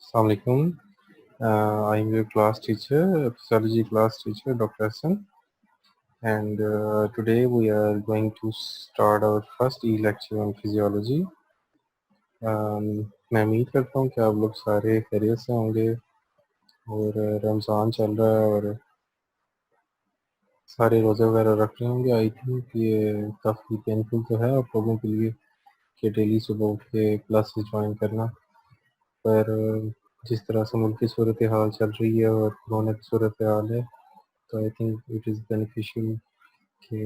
Assalamualaikum. I am your class teacher, physiology class teacher, Dr. Hassan, and today we are going to start our first e-lecture on physiology. मैं उम्मीद करता हूँ कि आप लोग सारे खैरियत से होंगे और रमज़ान चल रहा है और सारे रोज़े वगैरह रख रहे होंगे। आई थिंक ये काफ़ी पेनफुल तो है आप लोगों के लिए कि डेली सुबह उठ के क्लासेस ज्वाइन करना, पर जिस तरह से मुल्क की सूरत हाल चल रही है और कोरोना की सूरत हाल है, तो I think it is beneficial कि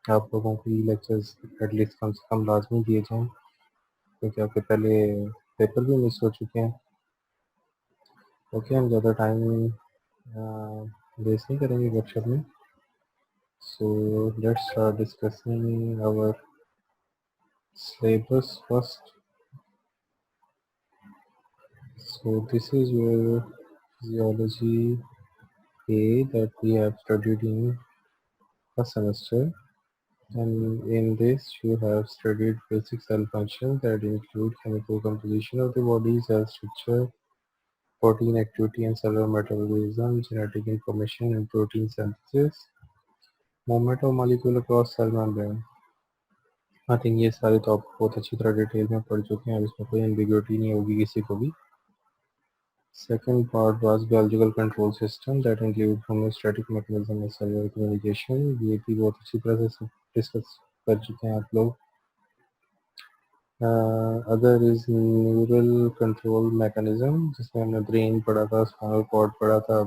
आप लोगों को ये लेक्चर्स एटलीस्ट कम से कम लाजमी दिए जाएँ, क्योंकि आपके पहले पेपर भी मिस हो चुके हैं। ओके, हम ज़्यादा टाइम वेस्ट नहीं करेंगे वर्कशॉप में। So let's start discussing our syllabus first. So this is your physiology A that we have studied in first semester. And in this, you have studied basic cell functions that include chemical composition of the body, cell structure, protein activity and cellular metabolism, genetic information and protein synthesis, movement of molecule across cell membrane. I think ये सारे तो आप बहुत अच्छी तरह detail में पढ़ चुके हैं, अब इसमें कोई एम्बिग्युइटी नहीं होगी किसी को भी। Second part was biological control system that include homeostatic mechanism and cellular communication. ये भी बहुत अच्छी तरह से डिस्कस कर चुके हैं आप लोग। Other is neural control mechanism, जिसमें हमने ब्रेन पढ़ा था, स्पाइनल कॉर्ड पढ़ा था,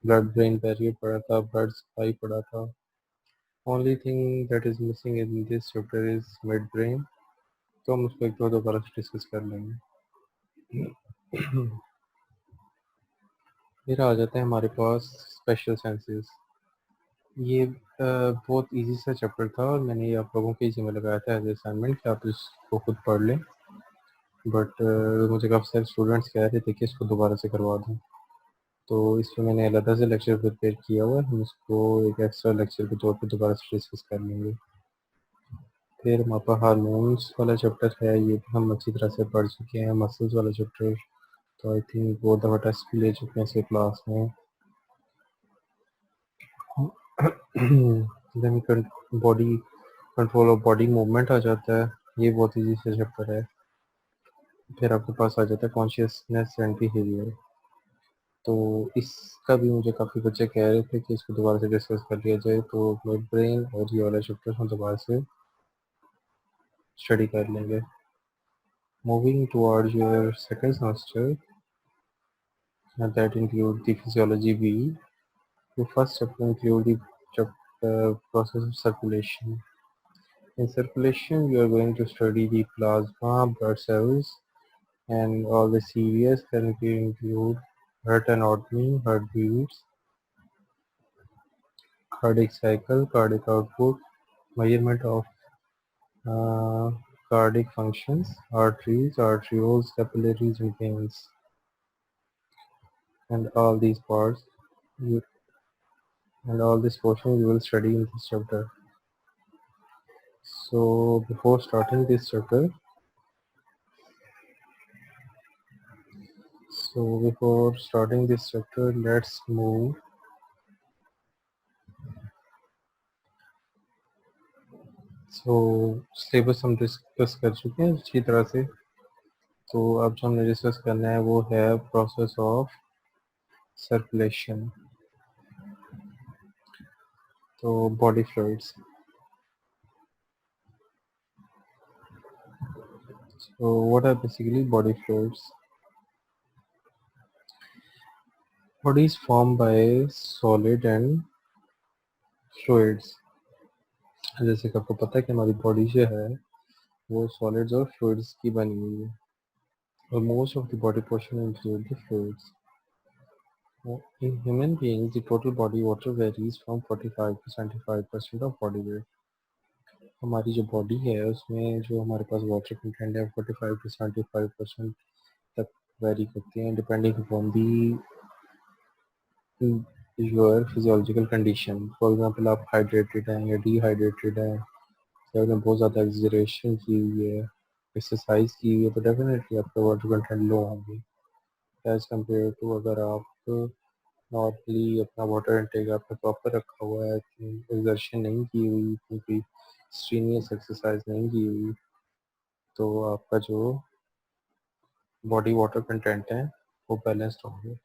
ब्लड ब्रेन बैरियर पढ़ा था, ब्लड सप्लाई पढ़ा था। Only thing that is missing in this chapter is mid brain, तो हम उसको एक दो दोबारा से डिस्कस कर लेंगे। फिर आ जाते हैं हमारे पास स्पेशल सेंसेस। ये बहुत इजी सा चैप्टर था और मैंने ये आप लोगों के जिम्मे लगाया था एज असाइनमेंट कि आप इसको खुद पढ़ लें, बट मुझे काफ़ी सारे स्टूडेंट्स कह रहे थे कि इसको दोबारा से करवा दूँ, तो इसमें मैंने अलग से लेक्चर प्रिपेयर किया हुआ है, हम इसको एक एक्स्ट्रा लेक्चर के तौर पे दोबारा से डिस्कस कर लेंगे। फिर हमारे पास हार्मोन्स वाला चैप्टर है, ये भी हम अच्छी तरह से पढ़ चुके हैं। मसल्स वाला चैप्टर तो आई थिंक बहुत दफ़ा टेस्ट भी ले चुके हैं इसके क्लास में। Then body control of body movement आ जाता है, ये बहुत ईजी से चैप्टर है। फिर आपके पास आ जाता है कॉन्शियसनेस एंड बिहेवियर, तो इसका भी मुझे काफ़ी बच्चे कह रहे थे कि इसको दोबारा से डिस्कस कर लिया जाए, तो मिड ब्रेन और ये वाला चैप्टर हम दोबारा से स्टडी कर लेंगे। Moving towards your second semester that include the physiology B, the first chapter include the process of circulation. In circulation, we are going to study the plasma, blood cells, and all the series that include heart anatomy, heartbeats, cardiac cycle, cardiac output, measurement of uh, cardiac functions, arteries, arterioles, capillaries, and veins, and all these parts, you, and all this portion we will study in this chapter. So before starting this chapter, let's move. So syllabus हम discuss कर चुके हैं अच्छी तरह से, तो अब जो हमने डिस्कस करना है वो है प्रोसेस ऑफ सर्कुलेशन, तो body fluids. So what are basically body fluids? Body is formed by solid and fluids. जैसे कि आपको पता है कि हमारी बॉडी जो है वो सॉलिड्स और फ्लूइड्स की बनी हुई है, और most of the body portion include the fluids. In human beings, the total body water varies from 45 to 75% of body weight. हमारी जो बॉडी है उसमें जो हमारे पास वाटर कंटेंट है 45 to 75% तक वेरी करती हैं, depending upon the your physiological condition. For example आप हाइड्रेटेड हैं या डिहाइड्रेटेड हैं, या आपने बहुत ज़्यादा एक्सजरेशन की हुई है, एक्सरसाइज की हुई है, तो डेफिनेटली आपका वाटर कंटेंट लो होंगे। एज कम्पेयर टू अगर आप नॉर्मली अपना वाटर इनटेक आपने प्रॉपर रखा हुआ है, एक्सर्शन नहीं की हुई, क्योंकि स्ट्रीनियस एक्सरसाइज नहीं की हुई, तो आपका जो बॉडी वाटर कंटेंट है वो बैलेंस्ड होंगे.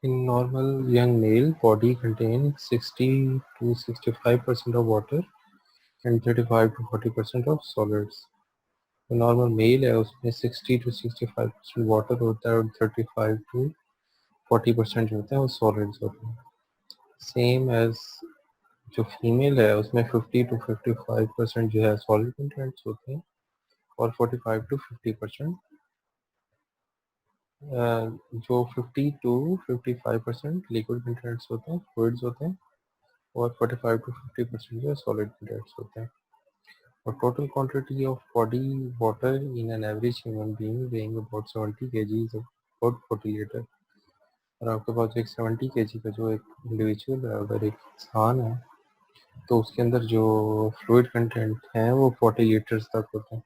In normal young male, body contains 60 to 65% of water and 35 to 40% of solids. तो नॉर्मल मेल है उसमें 60 to 65% वाटर होता है और 35 to 40% जो होता है वो सॉलिड्स होते हैं. सेम एज जो फीमेल है उसमें 50 to 55% जो है सॉलिड कंटेंट्स होते हैं और 45 to 50% जो 50 to 55% लिक्विड कंटेंट्स होते हैं, फ्लूइड्स होते हैं, और 45 to 50% जो सॉलिड कंटेंट्स होते हैं. और total quantity of body water in an average human being weighing about 70 kg is about 40 litre. और आपके पास एक 70 kg का जो एक इंडिविजुअल है, अगर एक इंसान है, तो उसके अंदर जो फ्लूइड कंटेंट है वो 40 लीटर्स तक होते हैं.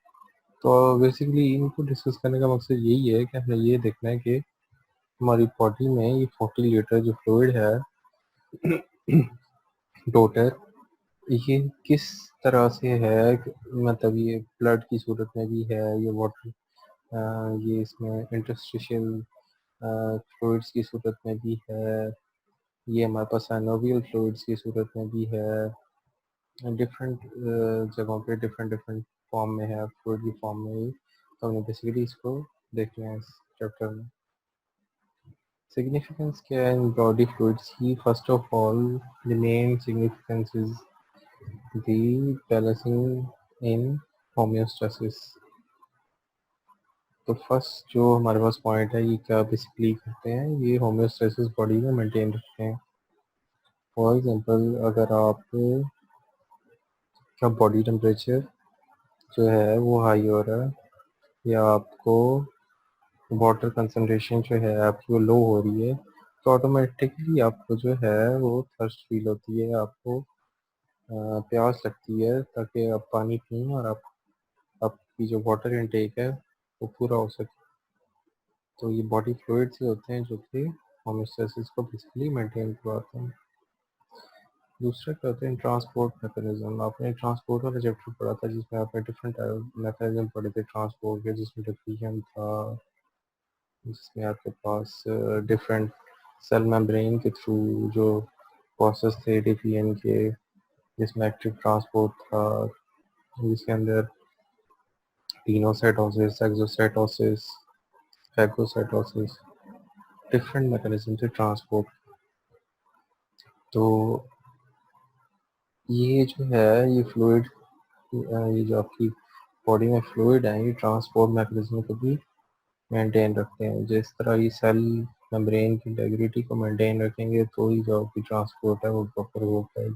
तो बेसिकली इनको डिस्कस करने का मकसद यही है कि हमें ये देखना है कि हमारी बॉडी में ये 40 लीटर जो फ्लूइड है टोटल, ये किस तरह से है, मतलब ये ब्लड की सूरत में भी है, ये वाटर, ये इसमें इंटरस्टिशियल फ्लूइड्स की सूरत में भी है, ये हमारे पास साइनोवियल फ्लूइड्स की सूरत में भी है, डिफरेंट जगहों पे डिफरेंट डिफरेंट फॉर्म में है, फ्लूइड की फॉर्म में ही. तो हमने बेसिकली इसको देखना है इस चैप्टर में. सिग्निफिकेंस क्या है इन बॉडी फ्लूइड्स की? First of all the main significance is the balancing in homeostasis. तो फर्स्ट जो हमारे पास पॉइंट है, ये क्या बेसिकली करते हैं, ये होम्योस्टेसिस बॉडी में मेंटेन रखते हैं. फॉर एग्जांपल, अगर आप का बॉडी टेम्परेचर जो है वो हाई हो रहा है, या आपको वाटर कंसंट्रेशन जो है आपकी वो लो हो रही है, तो ऑटोमेटिकली आपको जो है वो थर्स्ट फील होती है, आपको प्यास लगती है, ताकि आप पानी पिए और आपकी जो वाटर इनटेक है वो पूरा हो सके. तो ये बॉडी फ्लूइड्स ही होते हैं जो कि होम्योस्टेसिस को बेसिकली मेंटेन करवाते हैं. दूसरा क्या होता है, ट्रांसपोर्ट मैकेनिज्म. आपने ट्रांसपोर्ट वाला चैप्टर पढ़ा था जिसमें आपने डिफरेंट मैकेनिज्म पढ़े थे ट्रांसपोर्ट के, जिसमें डिफिशन था, जिसमें आपके पास डिफरेंट सेल मेम्ब्रेन के थ्रू जो प्रोसेस थे डिफिशन के, जिसमें एक्टिव ट्रांसपोर्ट था, जिसके अंदर pinocytosis, exocytosis, phagocytosis, different mechanism थे ट्रांसपोर्ट. तो ये जो है ये फ्लूइड, ये जो आपकी बॉडी में फ्लूइड है, ये ट्रांसपोर्ट मैकेनिज्म को भी मेंटेन रखते हैं. जिस तरह ये सेल मेम्ब्रेन की इंटेग्रिटी को मेंटेन रखेंगे तो ही जो आपकी ट्रांसपोर्ट है वो प्रॉपर हो पाएगी.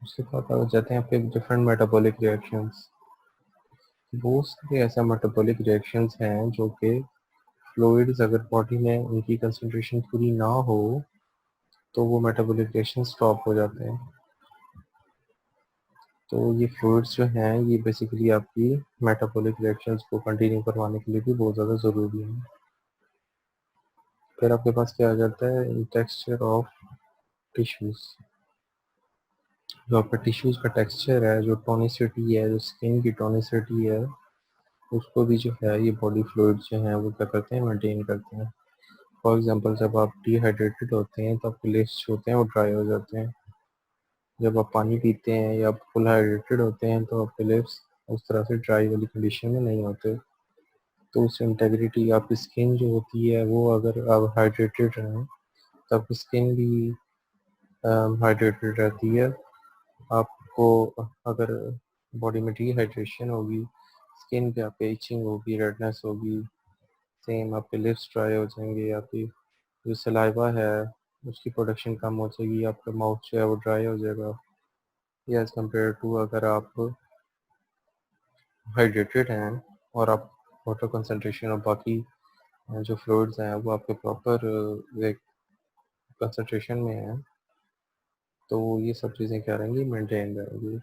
उसके बाद आ जाते हैं पे डिफरेंट मेटाबॉलिक रिएक्शंस. बहुत सारे ऐसे मेटाबॉलिक रिएक्शंस हैं जो कि फ्लूइड्स अगर बॉडी में उनकी कंसंट्रेशन पूरी ना हो तो वो मेटाबॉलिक रिएक्शन स्टॉप हो जाते हैं. तो ये फ्लूइड्स जो हैं ये बेसिकली आपकी मेटाबॉलिक रिएक्शंस को कंटिन्यू करवाने के लिए भी बहुत ज़्यादा ज़रूरी है. फिर आपके पास क्या आ जाता है, टेक्सचर ऑफ टिश्यूज़. जो आपका टिश्यूज़ का टेक्सचर है, जो टोनिसिटी है, जो स्किन की टोनिसिटी है, उसको भी जो है ये बॉडी फ्लूइड्स जो हैं वो क्या करते हैं, मेंटेन करते हैं. फॉर एग्जांपल, जब आप डिहाइड्रेटेड होते हैं तो आपके लिप्स होते हैं वो ड्राई हो जाते हैं. जब आप पानी पीते हैं या फुल हाइड्रेटेड होते हैं तो आपके लिप्स उस तरह से ड्राई वाली कंडीशन में नहीं होते. तो उस इंटेग्रिटी, आपकी स्किन जो होती है वो अगर आप हाइड्रेटेड रहें तो आपकी स्किन भी हाइड्रेटेड रहती है. आपको अगर बॉडी में डिहाइड्रेशन होगी, स्किन पे आपके इचिंग होगी, रेडनेस होगी, सेम आपके लिप्स ड्राई हो जाएंगे, आपकी जो सलाइवा है उसकी प्रोडक्शन कम हो जाएगी, आपका माउथ जो है वो ड्राई हो जाएगा. या एज़ कम्पेयर टू अगर आप हाइड्रेटेड हैं और आप वाटर कंसंट्रेशन और बाकी जो फ्लूइड्स हैं वो आपके प्रॉपर एक कंसंट्रेशन में है, तो ये सब चीज़ें क्या रहेंगी, मेंटेन रहेंगी.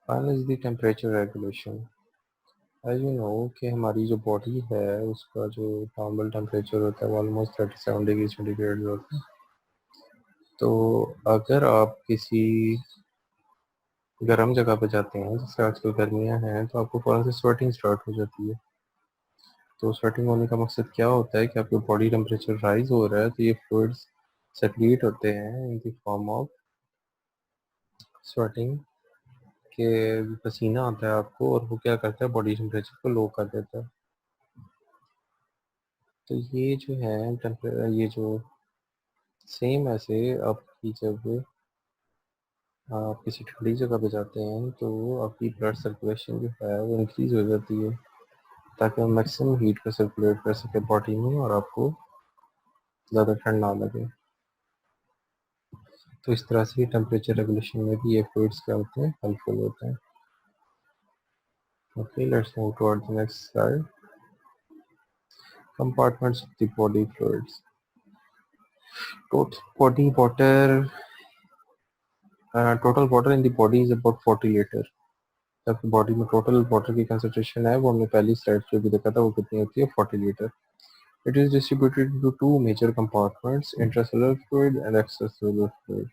Final is the temperature regulation. As you know कि हमारी जो बॉडी है उसका जो नॉर्मल टेम्परेचर होता है वो ऑलमोस्ट 37 डिग्री सेंटीग्रेड होता है। तो अगर आप किसी गर्म जगह पे जाते हैं, जैसे आजकल गर्मियाँ हैं, तो आपको फ़ौरन से स्वेटिंग स्टार्ट हो जाती है। तो स्वेटिंग होने का मकसद क्या होता है कि आपका बॉडी टेम्परेचर राइज हो रहा है, तो ये फ्लूइड्स सेक्रीट होते हैं in the form of sweating, के पसीना आता है आपको और वो क्या करता है, बॉडी टेम्परेचर को लो कर देता है। तो ये जो है ये जो सेम ऐसे आपकी जब आप किसी ठंडी जगह पे जाते हैं तो आपकी ब्लड सर्कुलेशन जो है वो इंक्रीज हो जाती है, ताकि हम मैक्सिमम हीट को सर्कुलेट कर सके बॉडी में और आपको ज़्यादा ठंड ना लगे। तो इस तरह से टेम्परेचर रेगुलेशन में भी ये फ्लूइड्स क्या होते हैं, हेल्पफुल होते हैं। Okay, let's move toward the next slide. Compartments of the body fluids. Total water in the body is about 40 litre. आपकी बॉडी में टोटल वाटर की कंसंट्रेशन है वो हमने पहली स्लाइड पे भी देखा था, वो कितनी होती है, 40 litre. It is distributed into two major compartments, intracellular fluid and extracellular fluid.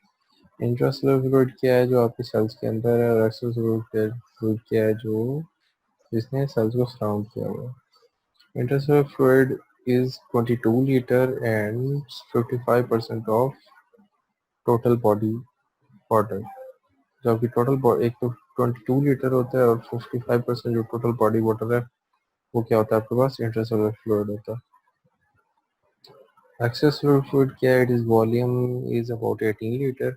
Intracellular fluid क्या है, जो आपके सेल्स के अंदर है, और एक्स्ट्रासेलुलर फ्लूइड क्या है, जो जिसने सेल्स को सराउंड किया हुआ है। Intracellular fluid is 22 liter and 55% of total body water। जो आपकी टोटल एक तो 22 लीटर होता है और 55% जो टोटल बॉडी वाटर है वो क्या होता है आपके पास, इंट्रासेलुलर फ्लूइड होता है। एक्स्ट्रासेलुलर फ्लूइड क्या है, it is volume is about 18 litre.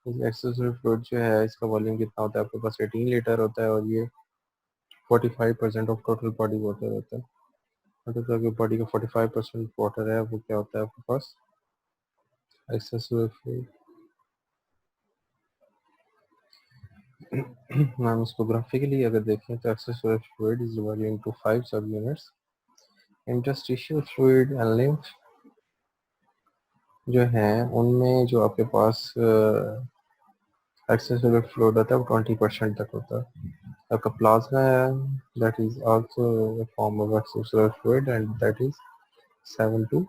Extracellular fluid जो है इसका वॉल्यूम कितना होता है, आपके पास 18 लीटर होता है और ये 45% ऑफ टोटल बॉडी वाटर होता है। मतलब अगर बॉडी का 45% वाटर है वो क्या होता है आपके पास, एक्स्ट्रासेलुलर फ्लूइड। हम इसको ग्राफिकली अगर देखें तो extracellular fluid is divided into 5 सब units. Interstitial fluid and lymph जो है उनमें जो आपके पास एक्स्ट्रासेलुलर फ्लूइड होता है वो 20% तक होता है। आपका प्लाज्मा है, that is also a form of extracellular fluid and that is 7 to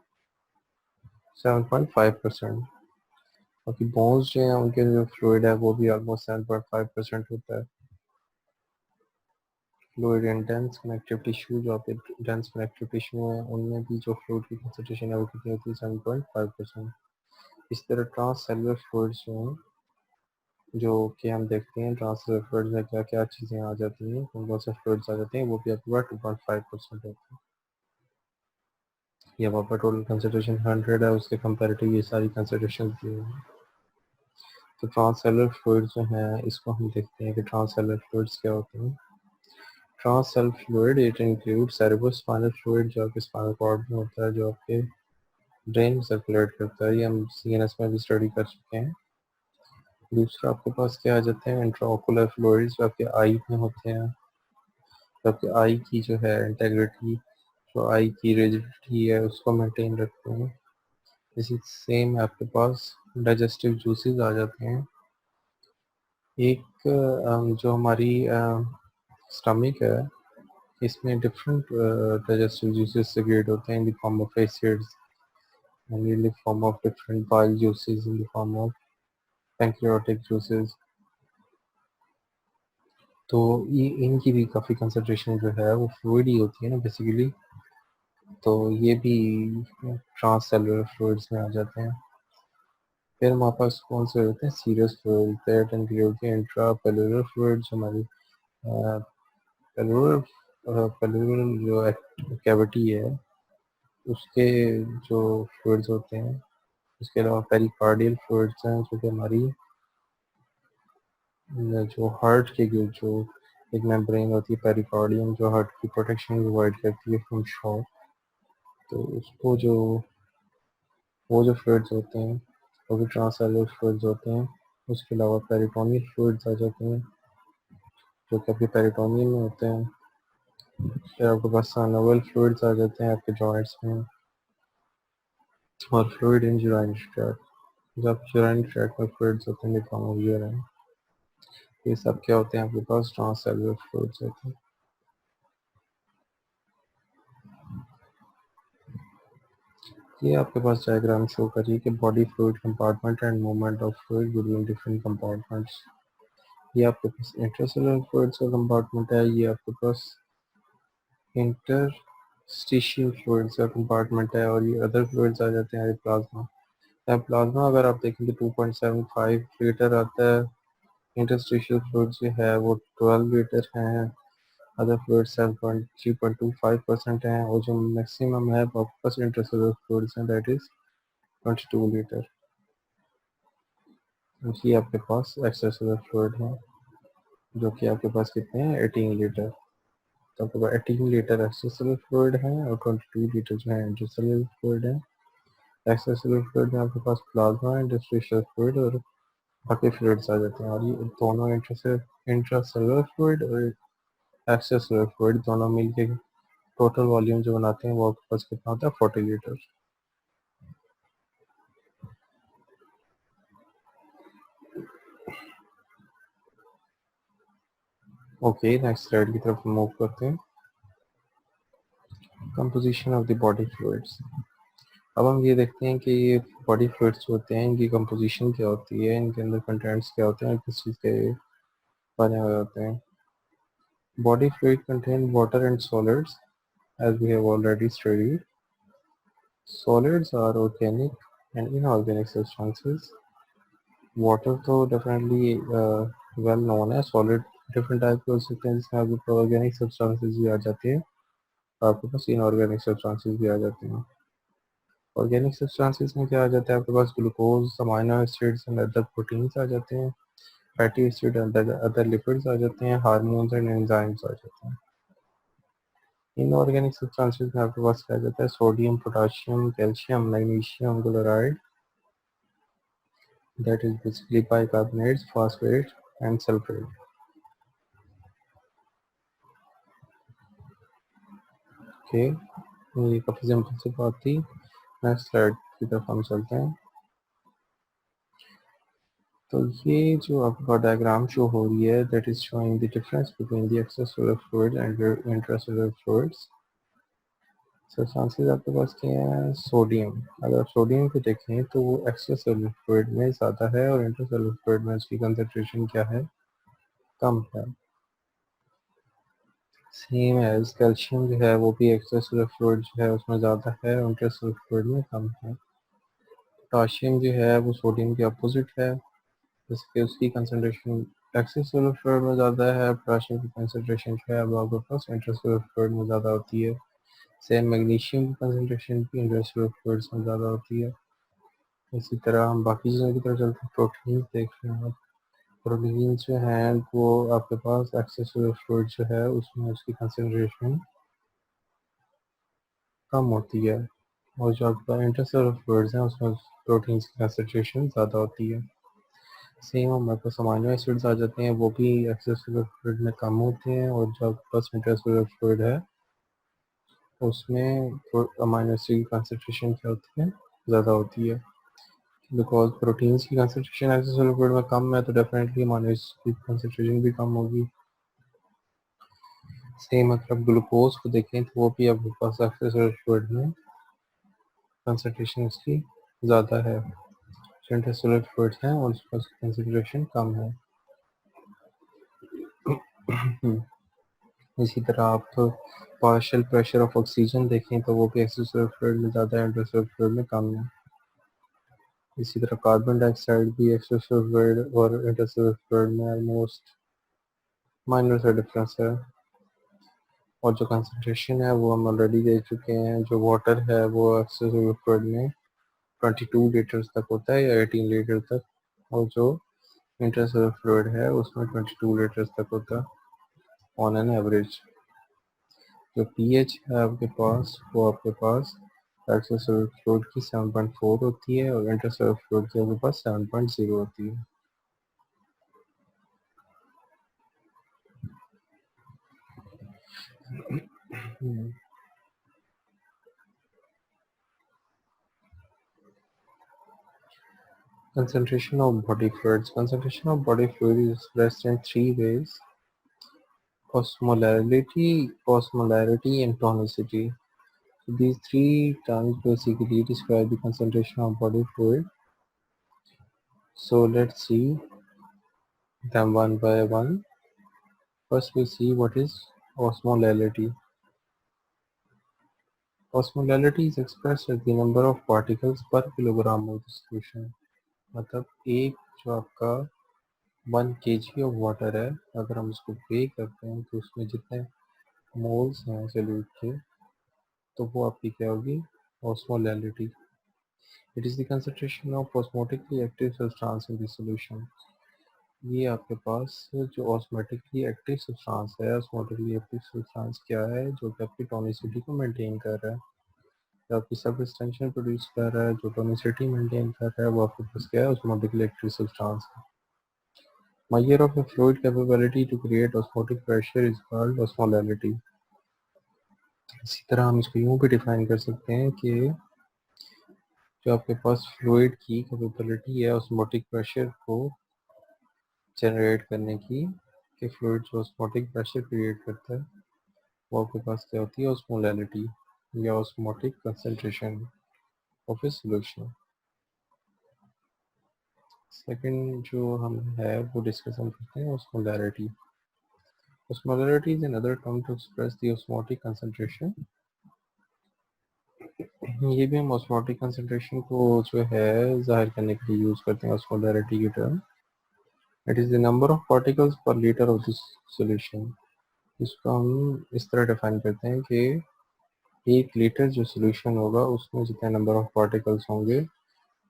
7.5%। बाकी बोन्स जो हैं उनके जो फ्लूइड है वो भी ऑलमोस्ट 7.5% होता है। Fluid in dense connective tissue, जो आपके डेंस कनेक्टिव टिश्यू है उनमें भी जो फ्लूइड की कंसंट्रेशन है वो कितनी होती है, 7.5%। इस तरह ट्रांस सेलुलर फ्लूइड्स जो हैं, जो कि हम देखते हैं ट्रांसफर फ्लूइड्स में क्या क्या चीज़ें आ जाती हैं, कौन कौन से फ्लूइड्स आ जाते हैं, वो भी आपके पास 2.5% होते हैं। ये वहाँ पर टोटल कंसंट्रेशन 100 है, उसके कंपेरेटिव ये सारी कंसंट्रेशन दी हुई हैं। तो ट्रांससेलुलर फ्लूइड्स जो हैं इसको हम देखते हैं कि ट्रांससेलुलर फ्लूइड्स क्या होते हैं। Transcellular fluid it include cerebrospinal fluid, जो आपके स्पाइनल कॉर्ड में होता है, जो आपके ब्रेन में सर्कुलेट करता है, ये हम सीएनएस में भी स्टडी कर चुके हैं। दूसरा आपके पास क्या आ जाते हैं, इंट्राओकुलर फ्लूइड्स, जो आपके आई में होते हैं, जो आपके आई की जो है इंटेग्रिटी, जो आई की रिजिडिटी है उसको मेंटेन रखते हैं। इसी सेम आपके पास डाइजेस्टिव जूसेस आ जाते हैं। एक जो हमारी स्टमक है इसमें डिफरेंट डाइजेस्टिव जूसेस सेग्रेट होते हैं in the form of acids and in the form of different bile juices, in the form of pancreatic juices। तो ये इनकी भी काफ़ी कंसंट्रेशन जो है वो फ्लूइड ही होती है ना बेसिकली, तो ये भी ट्रांस सेलुलर फ्लूइड्स में आ जाते हैं। फिर हमारे पास कौन से होते हैं, serious fluid, that include intra cellular fluids, हमारी पेलुलर पेलुलर जो कैविटी है उसके जो फ्लूइड्स होते हैं। उसके अलावा पेरिकार्डियल फ्लूइड्स हैं, जो कि हमारी जो हार्ट की जो एक मेम्ब्रेन होती है पेरिकार्डियम, जो हार्ट की प्रोटेक्शन प्रोवाइड करती है फ्रॉम शॉक, तो उसको जो वो जो फ्लूइड्स होते हैं वो भी ट्रांससेलुलर फ्लूइड्स होते हैं। उसके अलावा पेरिटोनियल फ्लूइड्स आ जाते हैं, जो कि आपके पेरिटोनियम में होते हैं। फिर आपके पास साइनोवियल फ्लूइड्स आ जाते हैं आपके जॉइंट्स में, और फ्लूइड इन यूराइन ट्रैक्ट, जब यूराइन ट्रैक्ट में फ्लूइड्स होते हैं फॉर्म ऑफ यूराइन, ये सब क्या होते हैं आपके पास, ट्रांससेलुलर फ्लूइड्स होते हैं। ये आपके पास डायग्राम शो करिए कि body fluid compartment and movement of fluid between different compartments. ये आपके पास इंट्रासेलुलर फ्लूइड्स का कंपार्टमेंट है, ये आपके पास इंटरस्टिशियल फ्लूइड्स का कंपार्टमेंट है, और ये अदर फ्लूइड्स आ जाते हैं प्लाज्मा। प्लाज्मा अगर आप देखें तो 2.75 लीटर आता है, इंटरस्टिशियल फ्लूइड जो है वो 12 लीटर हैं, अदर फ्लूइड 7.3.25% हैं, और जो मैक्सिमम है वो आपके पास इंटरसेलुलर फ्लूइड्स हैं, दैट इज 22 लीटर। ये आपके पास एक्स्ट्रासेलुलर फ्लूइड है जो कि आपके पास कितने हैं 18 लीटर। तो आपके पास 18 लीटर एक्स्ट्रासेलुलर फ्लूइड है और 22 लीटर जो है इंटरसेलुलर फ्लूइड है। एक्स्ट्रासेलुलर फ्लूइड में आपके पास प्लाज्मा, इंटरस्टिशियल फ्लूइड और बाकी फ्लूइड्स आ जाते हैं, और ये दोनों इंट्रासेलुलर फ्लूइड और एक्स्ट्रासेलुलर फ्लूइड दोनों मिलके टोटल वॉल्यूम जो बनाते हैं वो आपके पास कितना होता है 40 लीटर। ओके, नेक्स्ट स्लाइड की तरफ मूव करते हैं। Composition of the body fluids. अब हम ये देखते हैं कि ये बॉडी फ्लूइड्स होते हैं, इनकी कंपोजिशन क्या होती है, इनके अंदर कंटेंट्स क्या होते हैं, किस चीज़ के बने हुए होते हैं। Body fluid contain water and solids as we have already studied. Solids are organic and inorganic substances. Water तो definitely well known है। Solid different type के हो सकते हैं, जिसमें आपके पास organic substances भी आ जाती हैं, आपके पास inorganic substances भी आ जाते हैं। Organic substances में क्या आ जाता है, आपके पास glucose, amino acids and other proteins आ जाते हैं, fatty acid and other lipids आ जाते हैं, हार्मोन्स एंड एंजाइम्स आ जाते हैं। इनऑर्गेनिक सब्सटेंसेस में आपके पास क्या जाता है, sodium, potassium, calcium, magnesium chloride, that is basically bicarbonates, phosphate and sulphate. Okay, ये काफ़ी सिंपल सी बात थी। नेक्स्ट स्लाइड की तरफ हम चलते हैं। तो ये जो आपका डायग्राम शो हो रही है, that is showing the difference between the extracellular fluid and intracellular fluids. Substances आपके पास क्या है, सोडियम। अगर सोडियम को देखें तो वो एक्स्ट्रासेलुलर फ्लूइड में ज़्यादा है और इंट्रासेलुलर फ्लूइड में उसकी कंसंट्रेशन क्या है, कम है। सेम एज कैल्शियम जो है वो भी एक्स्ट्रासेलुलर फ्लूइड जो है उसमें ज़्यादा है और इंट्रासेलुलर फ्लूइड में कम है। पोटाशियम जो है वो सोडियम के अपोजिट है, जैसे उसकी कंसंट्रेशन एक्स्ट्रासेलुलर फ्लूइड में ज़्यादा है, पोटाशियम की कंसंट्रेशन जो है वो आपके पास इंट्रासेलुलर फ्लूइड में ज़्यादा होती है। सेम मैग्नीशियम की कंसंट्रेशन भी इंट्रासेलुलर फ्लूइड्स में ज़्यादा होती है। इसी तरह हम बाकी चीज़ों की तरफ चलते हैं। प्रोटीन देख रहे हैं आप, प्रोटीन जो हैं वो आपके पास एक्स्ट्रासेलुलर फ्लूइड जो है उसमें उसकी कंसंट्रेशन कम होती है, और जो आपका इंटरसेलुलर फ्लूइड्स हैं उसमें प्रोटीन की कंसंट्रेशन ज़्यादा होती है। सेम हमारे पास अमाइनो एसिड्स आ जाते हैं, वो भी एक्स्ट्रासेलुलर फ्लूइड में कम होते हैं, और जो आपके पास इंटरसेलुलर फ्लूइड है उसमें अमाइनो एसिड की कंसंट्रेशन क्या होती है, ज़्यादा होती है। बिकॉज प्रोटीन्स की कंसंट्रेशन एक्स्ट्रासेलुलर फ्लूइड में कम है तो डेफिनेटली अमाइनो एसिड की कंसंट्रेशन भी कम होगी। सेम अगर आप ग्लूकोज को देखें तो वो भी आपके पास एक्स्ट्रासेलुलर फ्लूइड में कंसंट्रेशन उसकी ज़्यादा है, इंटरसेलुलर फ्लूइड है और उसका कंसंट्रेशन कम है। इसी तरह आप पार्शियल प्रेशर ऑफ ऑक्सीजन देखें तो वो भी एक्स्ट्रासेलुलर फ्लूइड में ज़्यादा है, इंटरसेलुलर फ्लूइड में कम है। इसी तरह कार्बन डाइऑक्साइड भी एक्स्ट्रासेलुलर फ्लूइड और इंटरसेलुलर फ्लूइड में ऑलमोस्ट माइनर सा डिफरेंस है, और जो कंसंट्रेशन है वो हम ऑलरेडी देख चुके हैं। जो वाटर है वो एक्स्ट्रासेलुलर फ्लूइड में 22 लीटर्स तक होता है या 18 लीटर तक, और जो इंटरसेलुलर फ्लूइड है उसमें 22 लीटर्स तक होता है ऑन एन एवरेज। जो पीएच है आपके पास वो आपके पास एक्स्ट्रासेलुलर फ्लूइड की 7.4 होती है और इंटरसेलुलर फ्लूइड की आपके पास 7.0 होती है। Concentration of body fluids. Concentration of body fluid is expressed in three ways: osmolarity, and tonicity. These three terms basically describe the concentration of body fluid. So let's see them one by one. First we see what is osmolality. Osmolality is expressed as the number of particles per kilogram of the solution. मतलब एक जो आपका 1 kg of water है, अगर हम उसको Wei करते हैं तो उसमें जितने मोल्स हैं सॉल्यूट के, तो वो आपकी क्या होगी, osmolality. It is the concentration of osmotically active substance in the solution. ये आपके पास जो ऑस्मोटिकली एक्टिव सब्सटेंस है, ऑस्मोटिकली एक्टिव सब्सटेंस क्या है, जो कि आपकी टोनिसिटी को मेंटेन कर रहा है, जो आपकी सब एक्सटेंशन प्रोड्यूस कर रहा है, जो टोनिसिटी मेंटेन कर रहा है, वो आपके पास क्या है, ऑस्मोटिकली एक्टिव सब्सटेंस है. Measure of a fluid capability to create osmotic pressure is called osmolality. इसी तरह हम इसको यूँ भी डिफाइन कर सकते हैं कि जो आपके पास फ्लूइड की कैपेबिलिटी है ऑस्मोटिक प्रेशर को जनरेट करने की, कि फ्लूइड जो ऑस्मोटिक प्रेशर क्रिएट करता है, वो आपके पास क्या होती है, ऑस्मोलैलिटी या osmotic concentration of a solution. Second जो हम है वो डिस्कशन करते हैं osmolarity. Osmolarity is another term to express the osmotic concentration. ये भी हम ऑस्मोटिक कंसंट्रेशन को जो है जाहिर करने के लिए यूज करते हैं ऑस्मोलैरिटी की term. It is the number of particles पर लीटर ऑफ दिस सॉल्यूशन. इसको हम इस तरह डिफाइन करते हैं कि 1 लीटर जो सॉल्यूशन होगा उसमें जितने नंबर ऑफ पार्टिकल्स होंगे,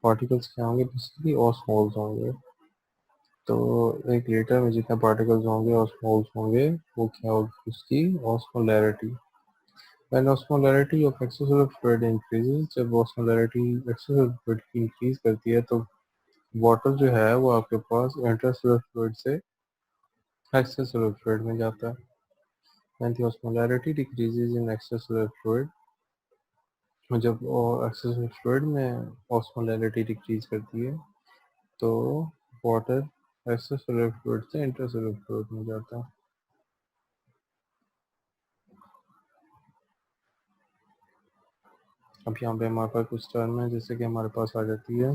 पार्टिकल्स क्या होंगे, बेसिकली ऑस्मोल्स होंगे. तो 1 लीटर में जितने पार्टिकल्स होंगे, ऑस्मोल्स होंगे, वो क्या होगी, उसकी osmolarity. When osmolarity of extracellular fluid increases, जब osmolarity extracellular fluid की इंक्रीज करती है तो वाटर जो है वो आपके पास इंट्रासेलुलर फ्लूइड से एक्स्ट्रासेलुलर फ्लूइड में जाता है. When the osmolarity decreases in extracellular fluid, जब एक्स्ट्रासेलुलर फ्लूइड में osmolarity डिक्रीज करती है तो वाटर एक्स्ट्रासेलुलर फ्लूइड से इंट्रासेलुलर फ्लूइड में जाता है. अब यहाँ पे हमारे पास कुछ टर्म है, जैसे कि हमारे पास आ जाती है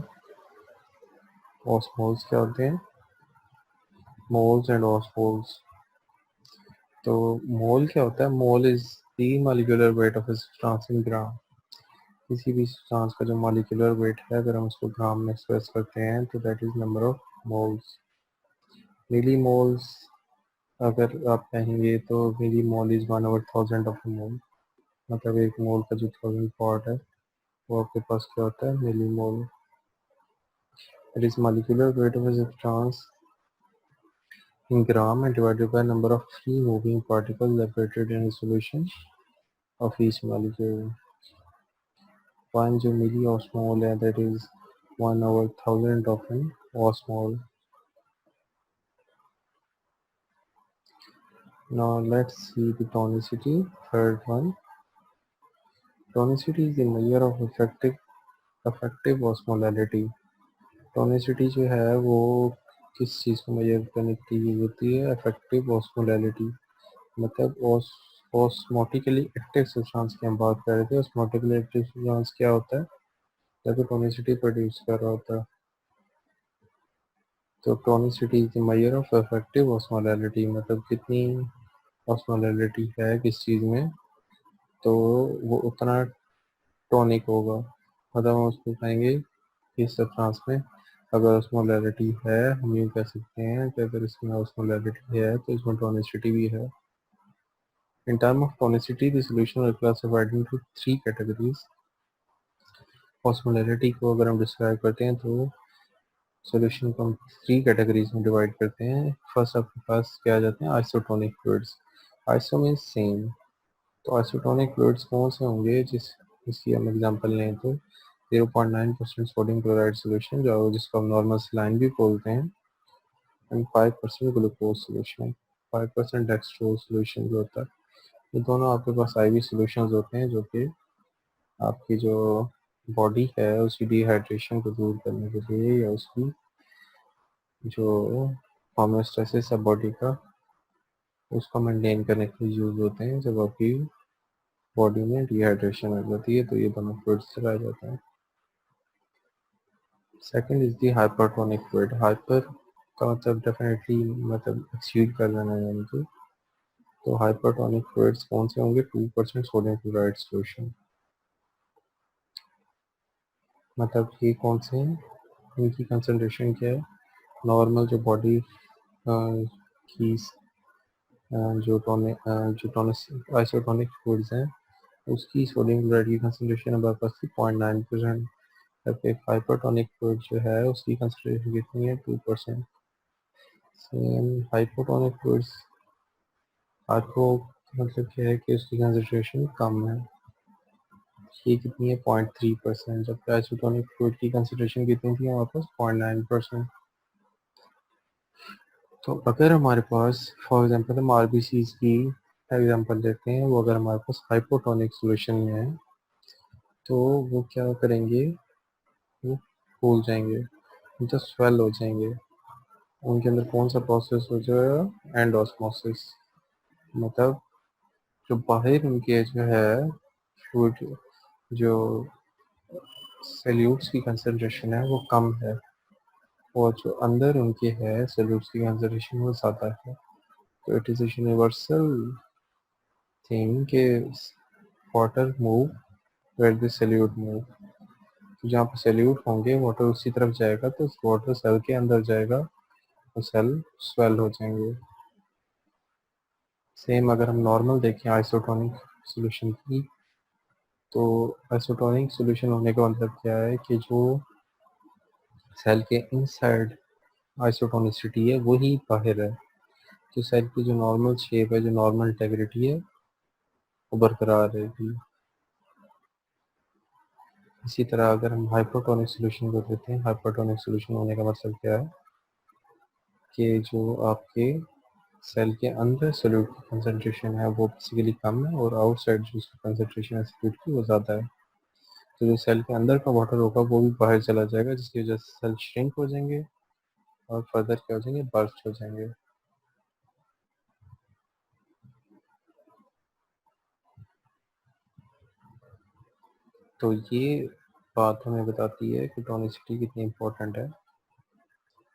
ऑस्मोल्स. क्या होते हैं, मोल्स एंड ऑस्मोल्स. तो मोल क्या होता है, mole is the molecular weight of a substance in gram. किसी भी सब्सटेंस का जो मॉलिक्यूलर वेट है, अगर हम उसको ग्राम में एक्सप्रेस करते हैं तो that is number of moles. Millimoles अगर आप कहेंगे तो मिली मोल इज 1/1000 ऑफ ए मोल. मतलब एक मोल का जो 1000 पार्ट है वो आपके पास क्या होता है, millimole. It is molecular weight of a substance in gram and divided by number of free moving particles separated in a solution of each molecule. One जो मिली osmol है, that is 1/1000 of an osmol. Now let's see the tonicity. Third one, tonicity is the measure of effective osmolality. Tonicity जो है वो किस चीज़ को major करने के लिए होती है, इफेक्टिव ऑस्मोलैलिटी. मतलब ऑस्मोटिकली एक्टिव सब्सटेंस की हम बात कर रहे थे. ऑस्मोटिकली एक्टिव सब्सटेंस क्या होता है, जब टोनिसिटी प्रोड्यूस कर रहा होता है. तो tonicity is the measure of effective osmolality. मतलब कितनी ऑस्मोलैलिटी है किस चीज़ में, तो वो उतना टॉनिक होगा. मतलब हम उसको कहेंगे इस सब्सटेंस में अगर ऑस्मोलैलिटी है, हम यूँ कह सकते हैं कि अगर इसमें ऑस्मोलैलिटी है तो इसमें टोनिसिटी भी है. In terms of tonicity, the solution are classified into 3 categories. Osmolarity को अगर हम डिस्क्राइब करते हैं तो सॉल्यूशन को हम 3 कैटेगरीज में डिवाइड करते हैं. फर्स्ट आपके पास क्या आ जाते हैं, isotonic fluids. Iso means same. तो आइसोटोनिक फ्लूइड्स कौन से होंगे, जिसकी हम एग्जांपल लें तो 0.9% सोडियम क्लोराइड सोल्यूशन जो जिसको हम नॉर्मल सलाइन भी बोलते हैं, and 5% glucose solution, 5% dextrose solution जो होता है. ये दोनों आपके पास आईवी सोल्यूशंस होते हैं जो कि आपकी जो बॉडी है उसकी डिहाइड्रेशन को दूर करने के लिए या उसकी जो होम्योस्टेसिस है बॉडी का, उसको मेंटेन करने के लिए यूज होते हैं. जब आपकी बॉडी में डिहाइड्रेशन हो जाती है, तो ये दोनों फ्लूइड्स चला जाता है। Second is the hypertonic fluid. Hyper का मतलब डेफिनेटली मतलब एक्सीड कर देना है उनको। तो हाइपरटोनिक फ्लूइड्स कौन से होंगे? 2% सोडियम क्लोराइड सॉल्यूशन। मतलब ये कौन से हैं? इनकी कंसंट्रेशन क्या है? नॉर्मल जो बॉडी की जो टॉनिक आइसोटोनिक फ्लूइड्स हैं उसकी सोडियम क्लोराइड की कंसंट्रेशन हमारे पास थी 0.9%। जबकि हाइपरटोनिक फ्लूइड जो है उसकी कंसंट्रेशन कितनी है? 2%। सेम हाइपोटोनिक फ्लूइड्स, हाइपो मतलब क्या है कि उसकी कंसंट्रेशन कम है, ये कितनी है? 0.3%। जबकि आइसोटोनिक फ्लूइड की कंसंट्रेशन कितनी थी हमारे पास? 0.9%। तो अगर हमारे पास फॉर एग्जांपल हम आरबीसीज की एग्जांपल लेते हैं, वो अगर हमारे पास हाइपोटोनिक सॉल्यूशन में है तो वो क्या करेंगे? वो फूल जाएंगे, जो स्वेल हो जाएंगे। उनके अंदर कौन सा प्रोसेस हो जाएगा? एंडोस्मोसिस। मतलब जो बाहर उनके जो है फ्लूइड, जो सल्यूट्स की कंसंट्रेशन है वो कम है, और जो अंदर उनके है सल्यूट्स की कंसंट्रेशन वो ज़्यादा है। तो it is a universal thing के water move where the solute move. जहाँ पे सल्यूट होंगे वाटर उसी तरफ जाएगा, तो वाटर सेल के अंदर जाएगा तो सेल स्वेल हो जाएंगे। सेम अगर हम नॉर्मल देखें आइसोटोनिक सॉल्यूशन की, तो आइसोटोनिक सॉल्यूशन होने का मतलब क्या है कि जो सेल के इनसाइड आइसोटोनिसिटी है वही बाहर है। तो सेल की जो नॉर्मल शेप है, जो नॉर्मल इंटेग्रिटी है, वो बरकरार रहेगी। इसी तरह अगर हम हाइपोटोनिक सॉल्यूशन को देते हैं, हाइपोटोनिक सॉल्यूशन होने का मतलब क्या है कि जो आपके सेल के अंदर सॉल्यूट की कंसंट्रेशन है वो बेसिकली कम है, और आउटसाइड जो उसकी कंसंट्रेशन है सॉल्यूट की वो ज़्यादा है। तो जो सेल के अंदर का वाटर होगा वो भी बाहर चला जाएगा, जिसकी वजह से सेल श्रिंक हो जाएंगे और फर्दर क्या हो जाएंगे? बर्स्ट हो जाएंगे। तो ये बात हमें बताती है कि टोनिसिटी कितनी इंपॉर्टेंट है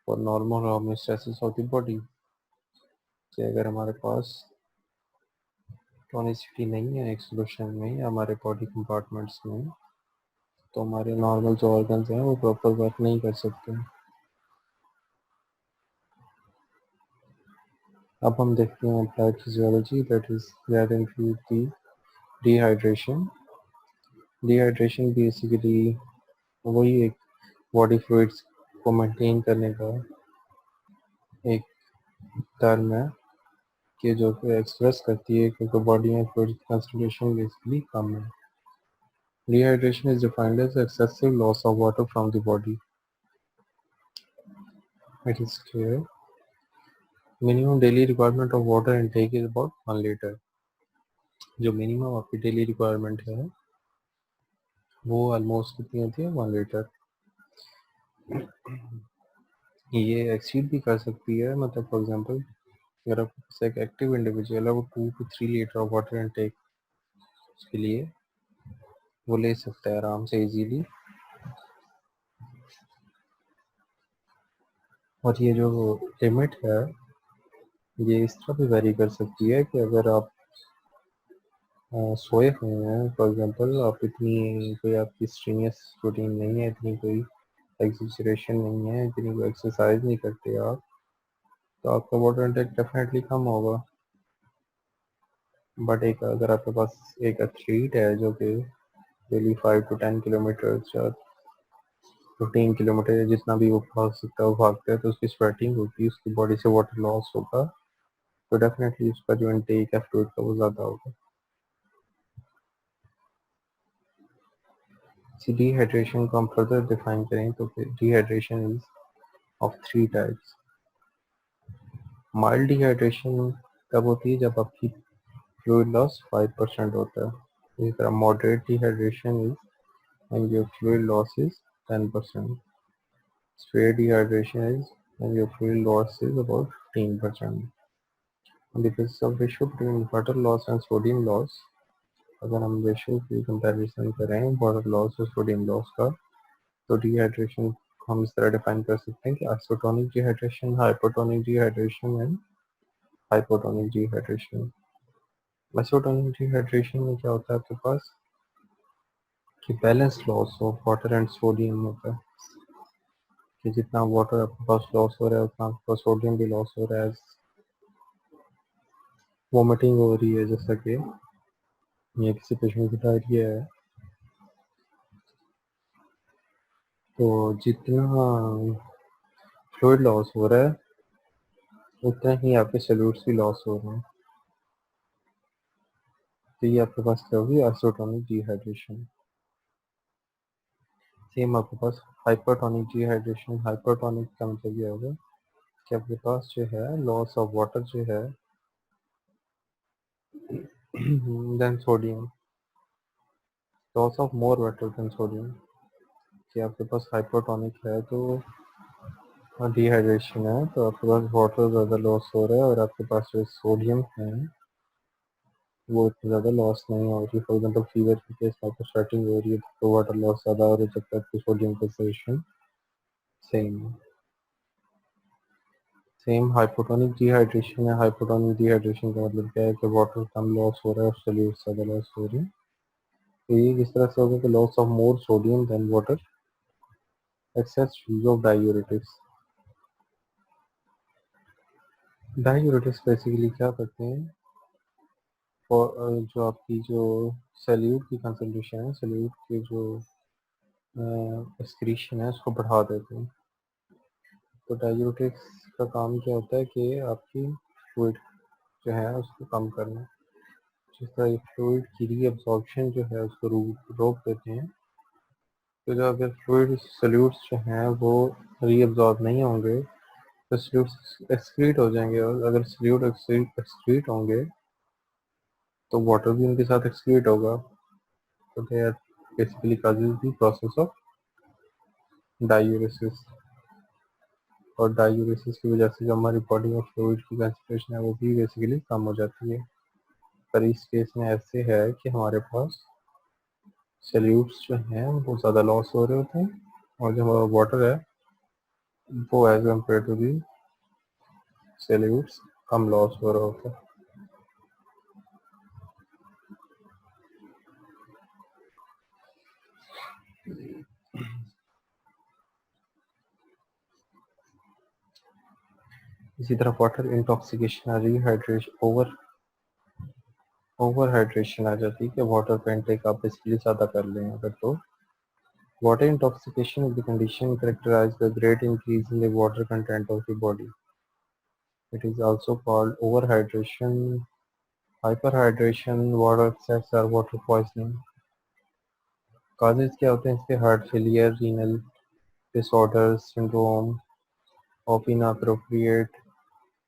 for normal homeostasis of the body. कि अगर हमारे पास टोनिसिटी नहीं है एक सोल्यूशन में या हमारे बॉडी कंपार्टमेंट्स में, तो हमारे नॉर्मल जो ऑर्गन्स हैं वो प्रॉपर वर्क नहीं कर सकते। अब हम देखते हैं applied physiology, that is that include the dehydration. Dehydration basically वही एक बॉडी फ्लूइड्स को मेंटेन करने का एक टर्म है कि जो कि एक्सप्रेस करती है क्योंकि बॉडी में फ्लूइड कंसंट्रेशन बेसिकली कम है। Dehydration is defined as excessive loss of water from the body. It is clear. Minimum daily requirement of water intake is about 1 liter. जो मिनिमम आपकी डेली रिक्वायरमेंट है वो almost कितनी होती है? 1 litre. ये exceed भी कर सकती है, मतलब फॉर एग्जांपल अगर आपके पास एक एक्टिव इंडिविजुअल है वो 2 to 3 litre of water intake उसके लिए वो ले सकता है आराम से इजीली। और ये जो लिमिट है ये इस तरह भी वेरी कर सकती है कि अगर आप सोए हुए हैं फॉर एग्जांपल, आप इतनी कोई आपकी स्ट्रीनियस रूटीन नहीं है, इतनी कोई एक्सरसाइजेशन नहीं है, इतनी कोई एक्सरसाइज नहीं करते आप, तो आपका वाटर इंटेक डेफिनेटली कम होगा। बट एक अगर आपके पास एक एथलीट है जो कि डेली 5 to 10 किलोमीटर या 15 किलोमीटर जितना भी वो भाग सकता है वो भागता है, तो उसकी स्वेटिंग होगी, उसकी बॉडी से वाटर लॉस होगा, तो डेफिनेटली उसका जो इंटेक है फ्लूइड का वो ज़्यादा होगा। इसी डिहाइड्रेशन को हम फर्दर डिफाइन करें तो dehydration is of 3 types. Mild dehydration तब होती है जब आपकी फ्लूइड लॉस 5% होता है। इसी तरह moderate dehydration is when your fluid loss is 10%. Severe dehydration is when your fluid loss is about 15%. On the basis of ratio between water loss and sodium loss, अगर हम रेशियो की comparison करें water loss और sodium loss का, तो dehydration हम इस तरह डिफाइन कर सकते हैं कि isotonic dehydration, hypotonic dehydration and hypotonic dehydration. Isotonic dehydration में क्या होता है आपके पास कि balance loss of water and sodium होता है, कि जितना वाटर आपके पास लॉस हो रहा है उतना आपके पास सोडियम भी लॉस हो रहा है। वोमिटिंग हो रही है जैसा कि ये किसी पेशेंट की डायरिया है, तो जितना फ्लूइड लॉस हो रहा है उतना ही आपके सॉल्यूट्स भी लॉस हो रहे हैं, तो ये आपके पास क्या होगी, आइसोटोनिक डिहाइड्रेशन। सेम आपके पास हाइपरटोनिक डिहाइड्रेशन। हाइपरटोनिक का मतलब ये होगा कि आपके पास जो है लॉस ऑफ वाटर जो है than sodium, loss of more water than sodium, कि आपके पास हाइपरटोनिक है तो डिहाइड्रेशन है, तो आपके पास वाटर ज़्यादा लॉस हो रहा है, और आपके पास जो सोडियम है वो इतना ज़्यादा लॉस नहीं हो रही। फॉर एग्जाम्पल फीवर की केस आपको स्टार्टिंग हो रही है तो वाटर लॉस ज़्यादा हो रही है, जबकि आपकी सोडियम कंसंट्रेशन सेम है। सेम हाइपोटोनिक डिहाइड्रेशन है। हाइपोटोनिक डिहाइड्रेशन का मतलब क्या है कि वाटर कम लॉस हो रहा है और सोल्यूट ज़्यादा लॉस हो रही है। तो ये किस तरह से होगा कि loss of more sodium than water, excess use of diuretics. Diuretics basically क्या करते हैं, और जो आपकी जो सल्यूट की कंसंट्रेशन है, सल्यूट के जो एक्सक्रीशन है उसको बढ़ा देते हैं। तो डायूरेटिक्स का काम क्या होता है कि आपकी फ्लूइड जो है उसको कम करना, जिस तरह फ्लूइड की रीअब्जॉर्प्शन जो है उसको रोक देते हैं। तो जो अगर फ्लूइड सल्यूट्स जो हैं वो रीअब्जॉर्ब नहीं होंगे तो सल्यूट्स एक्सक्रीट हो जाएंगे, और अगर सल्यूट एक्सक्रीट होंगे तो वाटर भी उनके साथ एक्सक्रीट होगा। तो they are basically causes the process of diuresis, और डायूरेसिस की वजह से जो हमारी बॉडी में फ्लूइड की कंसंट्रेशन है वो भी बेसिकली कम हो जाती है। पर इस केस में ऐसे है कि हमारे पास सल्यूट्स जो हैं वो ज़्यादा लॉस हो रहे होते हैं, और जो हमारा वाटर है वो as compare to the solutes कम लॉस हो रहा होता है। इसी तरह water intoxication, rehydration, over hydration आ जाती है कि वाटर का इंटेक आप बेसिकली ज़्यादा कर लें अगर, तो water intoxication is the condition characterized by great increase in the water content of the body. It is also called overhydration, hyperhydration, water excess or water poisoning. Causes क्या होते हैं इसके, heart failure, renal disorders, syndrome of inappropriate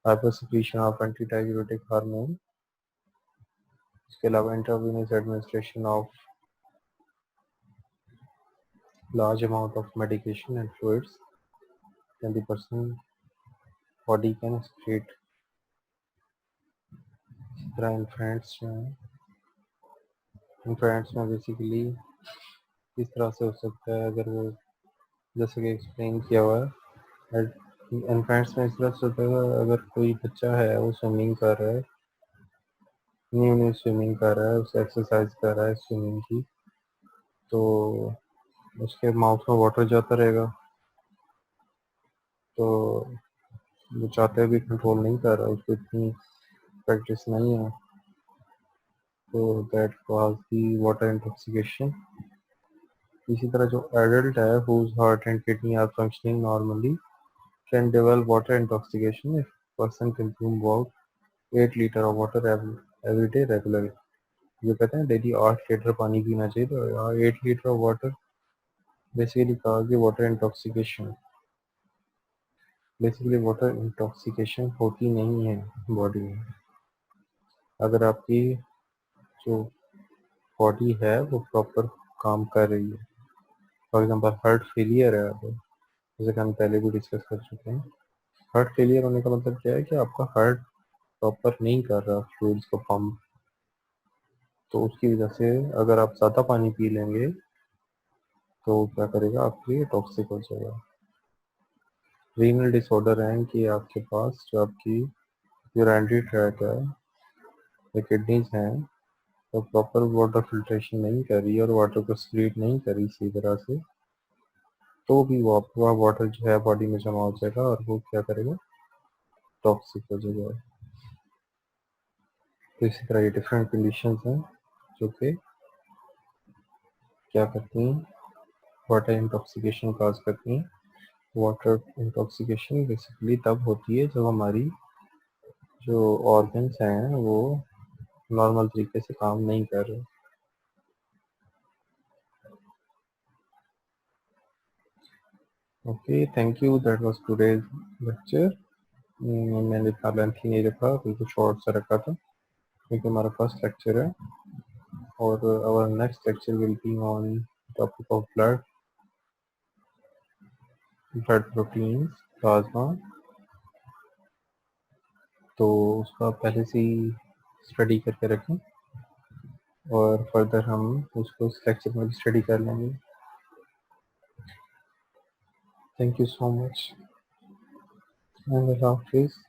hypersecretion of antidiuretic hormone. इसके अलावा intravenous administration of large amount of medication and fluids, then the person body can excrete. इसी तरह infants जो हैं, इन्फेंट्स में बेसिकली किस तरह से हो सकता है, अगर वो जैसे कि एक्सप्लेन किया हुआ है इन्फेंट्स में, इस तरह से होता है अगर कोई बच्चा है वो स्विमिंग कर रहा है, न्यू न्यू स्विमिंग कर रहा है, उसे एक्सरसाइज कर रहा है स्विमिंग की, तो उसके माउथ में वाटर जाता रहेगा, तो वो चाहते भी कंट्रोल नहीं कर रहा, उसको इतनी प्रैक्टिस नहीं है, तो that cause the water intoxication. इसी तरह जो एडल्ट है whose heart and kidney are functioning normally can develop water intoxication if person consume about 8 litre of water every day regularly। जो कहते हैं डेली 8 लीटर पानी पीना चाहिए, तो यहाँ 8 लीटर ऑफ वाटर बेसिकली कहा कि water intoxication, basically water intoxication होती नहीं है बॉडी में अगर आपकी जो बॉडी है वो प्रॉपर काम कर रही है। फॉर एग्जांपल हार्ट फेलियर है आपको, जैसे कि हम पहले भी डिस्कस कर चुके हैं। हार्ट फेलियर होने का मतलब क्या है कि आपका हार्ट प्रॉपर नहीं कर रहा फ्लूइड्स को पंप, तो उसकी वजह से अगर आप ज़्यादा पानी पी लेंगे तो क्या करेगा, आपके लिए टॉक्सिक हो जाएगा। रीनल डिसऑर्डर है कि आपके पास जो आपकी यूरिनरी ट्रैक है या किडनीज हैं तो प्रॉपर वाटर फिल्ट्रेशन नहीं कर रही और वाटर को एक्सक्रीट नहीं कर रही इसी तरह से, तो भी वो आपका वाटर जो है बॉडी में जमा हो जाएगा और वो क्या करेगा, टॉक्सिक हो जाएगा। तो इसी तरह ये डिफरेंट कंडीशंस हैं जो कि क्या करती हैं, वाटर इंटॉक्सिकेशन काज करती हैं। वाटर इंटॉक्सिकेशन बेसिकली तब होती है जब हमारी जो ऑर्गन्स हैं वो नॉर्मल तरीके से काम नहीं कर रहे। Okay, thank you, that was today's lecture. मैंने इतना लेंथी नहीं रखा, बिल्कुल शॉर्ट सा रखा था क्योंकि हमारा फर्स्ट लेक्चर है और our next lecture will be on topic of blood proteins, plasma. तो उसका पहले से ही स्टडी करके रखें और फर्दर हम उसको इस लेक्चर में भी स्टडी कर लेंगे। Thank you so much and Allah हाफिज़।